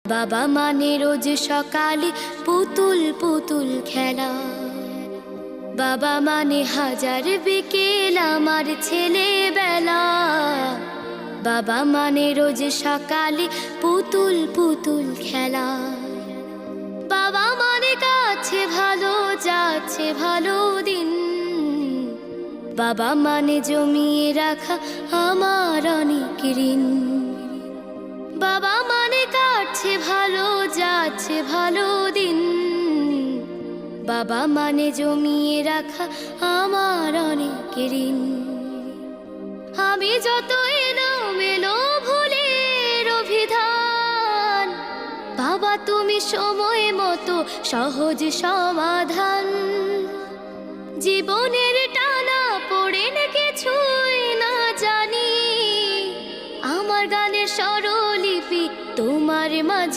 বাবা মানে রোজ সকালে পুতুল পুতুল খেলা, বাবা মানে হাজার বিকেল আমার ছেলেবেলা। বাবা মানে রোজ সকালে পুতুল পুতুল খেলা, বাবা মানে কাছে ভালো যাচ্ছে ভালো দিন, বাবা মানে জমিয়ে রাখা আমার অনেক ঋণ। বাবা মানে কাটছে ভালো যাচ্ছে ভালো দিন, বাবা মানে জমিয়ে রাখা আমার অনেক ঋণ। আমি যত এলোমেলো ভুলের অভিধান, বাবা তুমি সময় মতো সহজ সমাধান। জীবনের টানা পড়ে কিছুই না জানি, আমার গানের স্বরলিপি তোমার মাঝে